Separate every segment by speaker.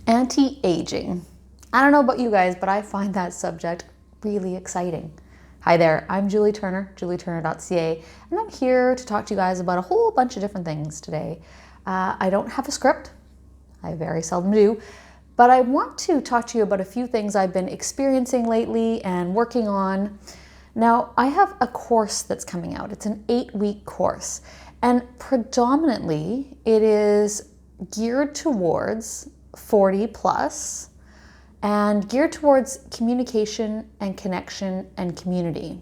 Speaker 1: Anti-aging. I don't know about you guys, but I find that subject really exciting. Hi there, I'm Julie Turner, Julieturner.ca, and I'm here to talk to you guys about a whole bunch of different things today. I don't have a script, I very seldom do, but I want to talk to you about a few things I've been experiencing lately and working on. Now, I have a course that's coming out. It's an 8-week course, and predominantly it is geared towards 40 plus and geared towards communication and connection and community.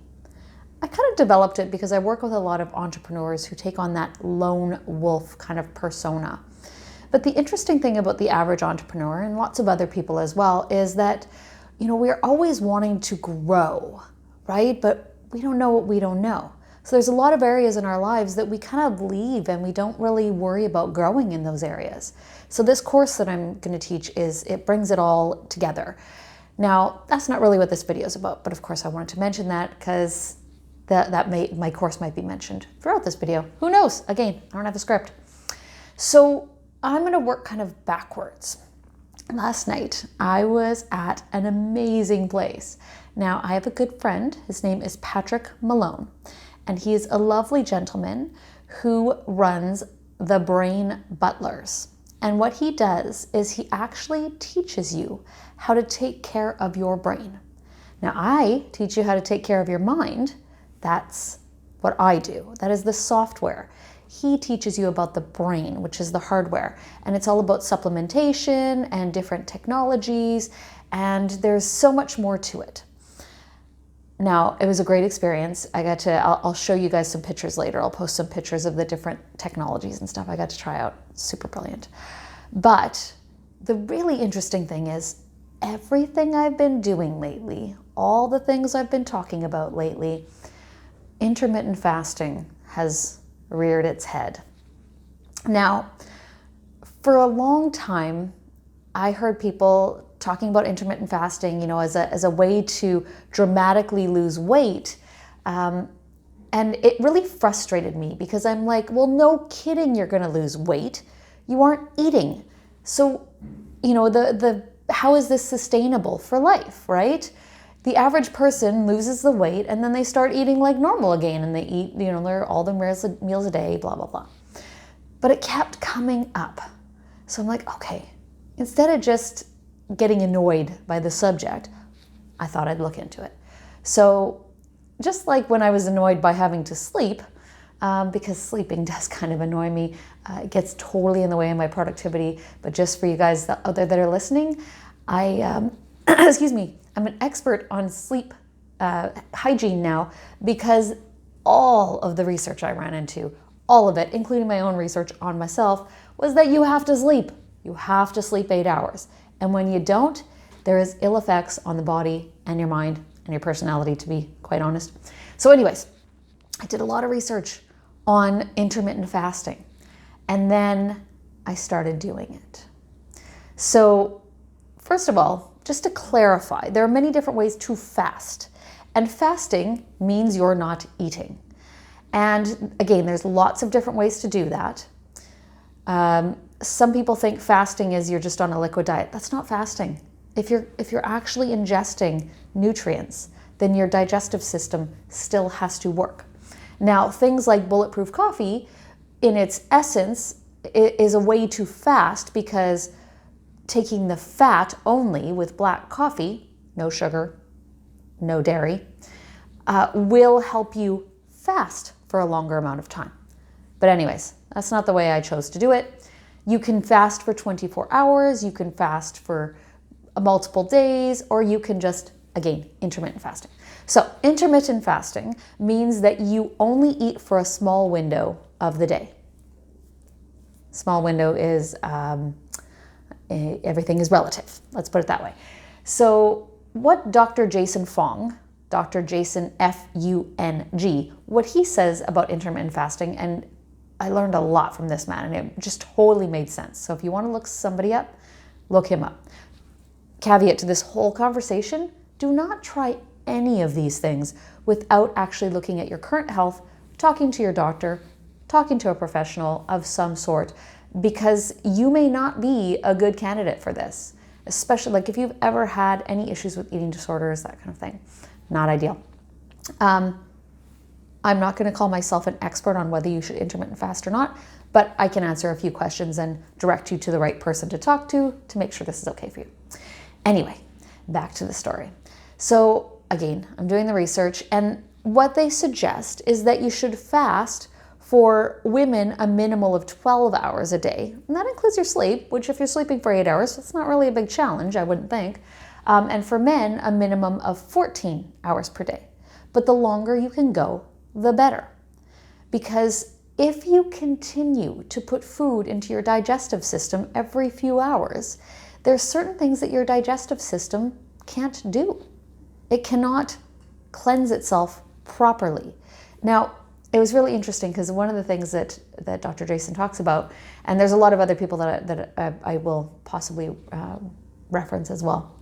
Speaker 1: I kind of developed it because I work with a lot of entrepreneurs who take on that lone wolf kind of persona. But the interesting thing about the average entrepreneur, and lots of other people as well, is that, we're always wanting to grow, right? But we don't know what we don't know. So there's a lot of areas in our lives that we kind of leave and we don't really worry about growing in those areas. So this course that I'm going to teach it brings it all together. Now, that's not really what this video is about, but of course I wanted to mention that because my course might be mentioned throughout this video. Who knows? Again, I don't have a script. So I'm going to work kind of backwards. Last night, I was at an amazing place. Now, I have a good friend. His name is Patrick Malone, and he is a lovely gentleman who runs the Brain Butlers. And what he does is he actually teaches you how to take care of your brain. Now, I teach you how to take care of your mind. That's what I do. That is the software. He teaches you about the brain, which is the hardware. And it's all about supplementation and different technologies. And there's so much more to it. Now, it was a great experience. I'll show you guys some pictures later. I'll post some pictures of the different technologies and stuff I got to try out. Super brilliant. But the really interesting thing is everything I've been doing lately, all the things I've been talking about lately, intermittent fasting has reared its head. Now, for a long time, I heard people talking about intermittent fasting, as a way to dramatically lose weight. And it really frustrated me because I'm like, well, no kidding, you're going to lose weight. You aren't eating. So, how is this sustainable for life, right? The average person loses the weight and then they start eating like normal again and they eat, all their meals a day, blah, blah, blah. But it kept coming up. So I'm like, okay, instead of just getting annoyed by the subject, I thought I'd look into it. So just like when I was annoyed by having to sleep, because sleeping does kind of annoy me, it gets totally in the way of my productivity. But just for you guys out there that are listening, excuse me, I'm an expert on sleep hygiene now because all of the research I ran into, all of it, including my own research on myself, was that you have to sleep. You have to sleep 8 hours. And when you don't, there is ill effects on the body and your mind and your personality, to be quite honest. So anyways, I did a lot of research on intermittent fasting. And then I started doing it. So first of all, just to clarify, there are many different ways to fast. And fasting means you're not eating. And again, there's lots of different ways to do that. Some people think fasting is you're just on a liquid diet. That's not fasting. If you're actually ingesting nutrients, then your digestive system still has to work. Now, things like bulletproof coffee, in its essence, is a way to fast because taking the fat only with black coffee, no sugar, no dairy, will help you fast for a longer amount of time. But anyways, that's not the way I chose to do it. You can fast for 24 hours, you can fast for multiple days, or you can just, again, intermittent fasting. So intermittent fasting means that you only eat for a small window of the day. Small window is, everything is relative. Let's put it that way. So what Dr. Jason Fung, Dr. Jason F-U-N-G, what he says about intermittent fasting, and I learned a lot from this man and it just totally made sense. So if you want to look somebody up, look him up. Caveat to this whole conversation, do not try any of these things without actually looking at your current health, talking to your doctor, talking to a professional of some sort, because you may not be a good candidate for this, especially like if you've ever had any issues with eating disorders, that kind of thing. Not ideal. I'm not going to call myself an expert on whether you should intermittent fast or not, but I can answer a few questions and direct you to the right person to talk to make sure this is okay for you. Anyway, back to the story. So again, I'm doing the research, and what they suggest is that you should fast for women a minimal of 12 hours a day. And that includes your sleep, which if you're sleeping for 8 hours, it's not really a big challenge, I wouldn't think. And for men, a minimum of 14 hours per day. But the longer you can go, the better. Because if you continue to put food into your digestive system every few hours, there's certain things that your digestive system can't do. It cannot cleanse itself properly. Now, it was really interesting because one of the things that Dr. Jason talks about, and there's a lot of other people that I will possibly reference as well.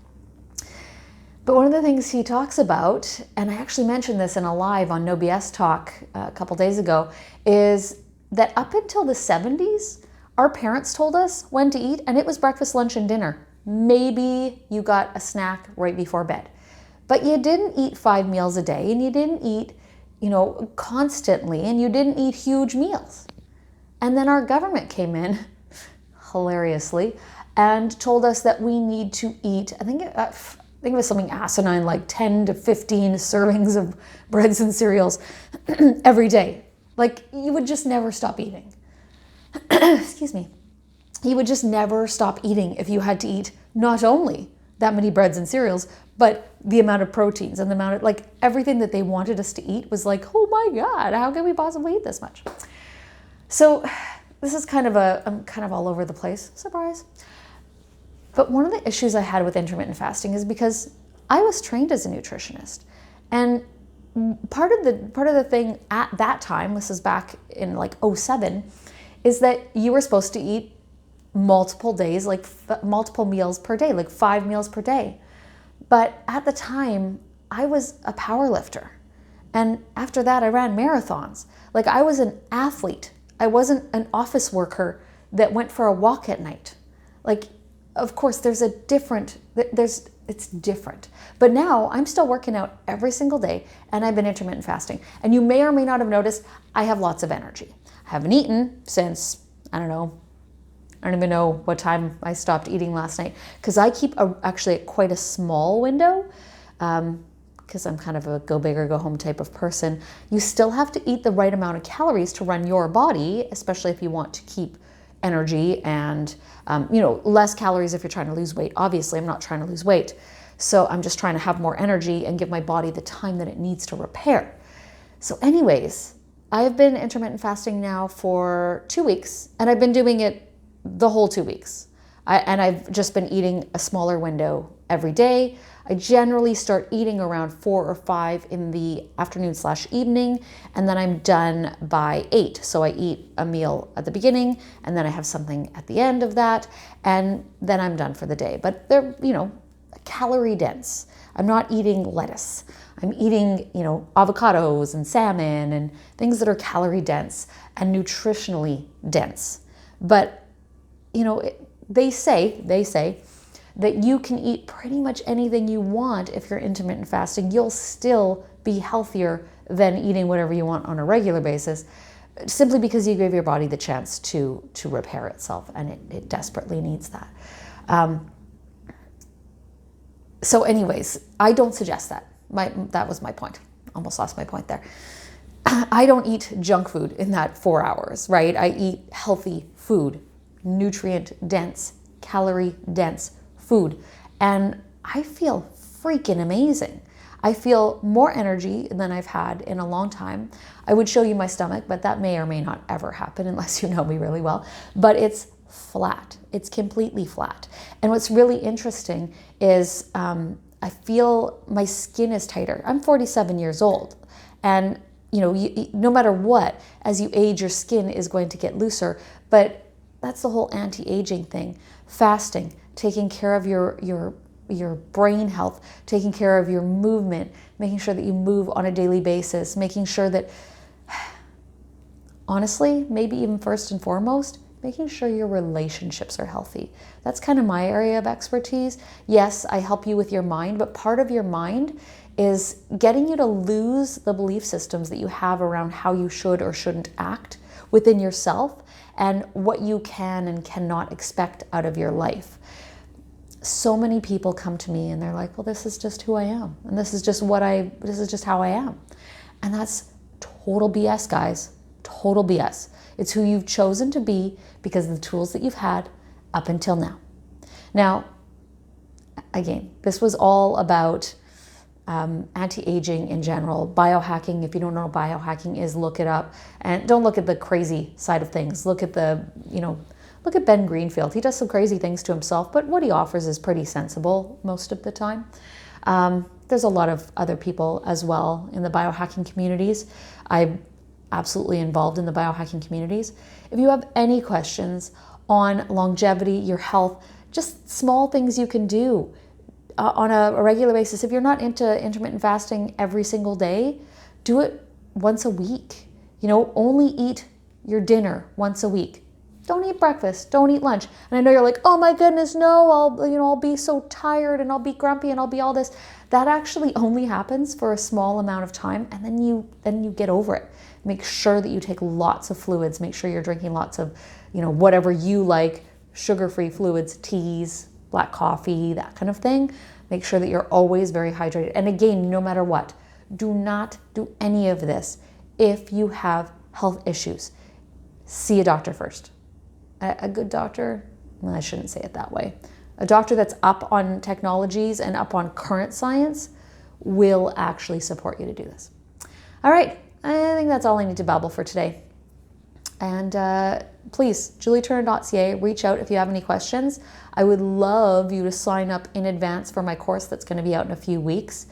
Speaker 1: But one of the things he talks about, and I actually mentioned this in a live on No BS Talk a couple days ago, is that up until the 70s, our parents told us when to eat, and it was breakfast, lunch, and dinner. Maybe you got a snack right before bed. But you didn't eat 5 meals a day, and you didn't eat, constantly, and you didn't eat huge meals. And then our government came in, hilariously, and told us that we need to eat, I think it was something asinine, like 10 to 15 servings of breads and cereals every day. Like, you would just never stop eating. Excuse me. You would just never stop eating if you had to eat not only that many breads and cereals, but the amount of proteins and the amount of, like, everything that they wanted us to eat was like, oh my God, how can we possibly eat this much? So this is I'm kind of all over the place. Surprise. But one of the issues I had with intermittent fasting is because I was trained as a nutritionist. And part of the thing at that time, this is back in like 2007, is that you were supposed to eat multiple days, like multiple meals per day, like 5 meals per day. But at the time, I was a power lifter. And after that, I ran marathons. Like, I was an athlete. I wasn't an office worker that went for a walk at night. Like, of course, it's different. But now I'm still working out every single day, and I've been intermittent fasting. And you may or may not have noticed I have lots of energy. I haven't eaten since, I don't even know what time I stopped eating last night, because I keep actually quite a small window, because I'm kind of a go big or go home type of person. You still have to eat the right amount of calories to run your body, especially if you want to keep energy and, less calories if you're trying to lose weight. Obviously, I'm not trying to lose weight. So I'm just trying to have more energy and give my body the time that it needs to repair. So anyways, I've been intermittent fasting now for 2 weeks, and I've been doing it the whole 2 weeks. I've just been eating a smaller window every day. I generally start eating around 4 or 5 in the afternoon/evening, and then I'm done by 8. So I eat a meal at the beginning, and then I have something at the end of that, and then I'm done for the day. But they're, calorie dense. I'm not eating lettuce. I'm eating, avocados and salmon and things that are calorie dense and nutritionally dense. But, they say that you can eat pretty much anything you want if you're intermittent fasting. You'll still be healthier than eating whatever you want on a regular basis, simply because you give your body the chance to repair itself, and it desperately needs that. So anyways, I don't suggest that. That was my point. Almost lost my point there. I don't eat junk food in that 4 hours, right? I eat healthy food, nutrient dense, calorie dense food. And I feel freaking amazing. I feel more energy than I've had in a long time. I would show you my stomach, but that may or may not ever happen unless you know me really well. But it's flat. It's completely flat. And what's really interesting is I feel my skin is tighter. I'm 47 years old. And no matter what, as you age, your skin is going to get looser. But that's the whole anti-aging thing. Fasting, taking care of your brain health, taking care of your movement, making sure that you move on a daily basis, making sure that, honestly, maybe even first and foremost, making sure your relationships are healthy. That's kind of my area of expertise. Yes, I help you with your mind, but part of your mind is getting you to lose the belief systems that you have around how you should or shouldn't act within yourself and what you can and cannot expect out of your life. So many people come to me and they're like, well, this is just who I am. And this is just how I am. And that's total BS, guys. Total BS. It's who you've chosen to be because of the tools that you've had up until now. Now, again, this was all about anti-aging in general, biohacking. If you don't know what biohacking is, look it up. And don't look at the crazy side of things. Look at look at Ben Greenfield. He does some crazy things to himself, but what he offers is pretty sensible most of the time. There's a lot of other people as well in the biohacking communities. I'm absolutely involved in the biohacking communities. If you have any questions on longevity, your health, just small things you can do on a regular basis. If you're not into intermittent fasting every single day, do it once a week. Only eat your dinner once a week. Don't eat breakfast, don't eat lunch. And I know you're like, oh my goodness, no, I'll be so tired and I'll be grumpy and I'll be all this. That actually only happens for a small amount of time, and then you get over it. Make sure that you take lots of fluids. Make sure you're drinking lots of, whatever you like, sugar-free fluids, teas, black coffee, that kind of thing. Make sure that you're always very hydrated. And again, no matter what, do not do any of this if you have health issues. See a doctor first. A good doctor, well, I shouldn't say it that way. A doctor that's up on technologies and up on current science will actually support you to do this. All right, I think that's all I need to babble for today. And please, Julieturner.ca, reach out if you have any questions. I would love you to sign up in advance for my course that's going to be out in a few weeks.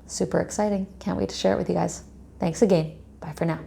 Speaker 1: Super exciting. Can't wait to share it with you guys. Thanks again. Bye for now.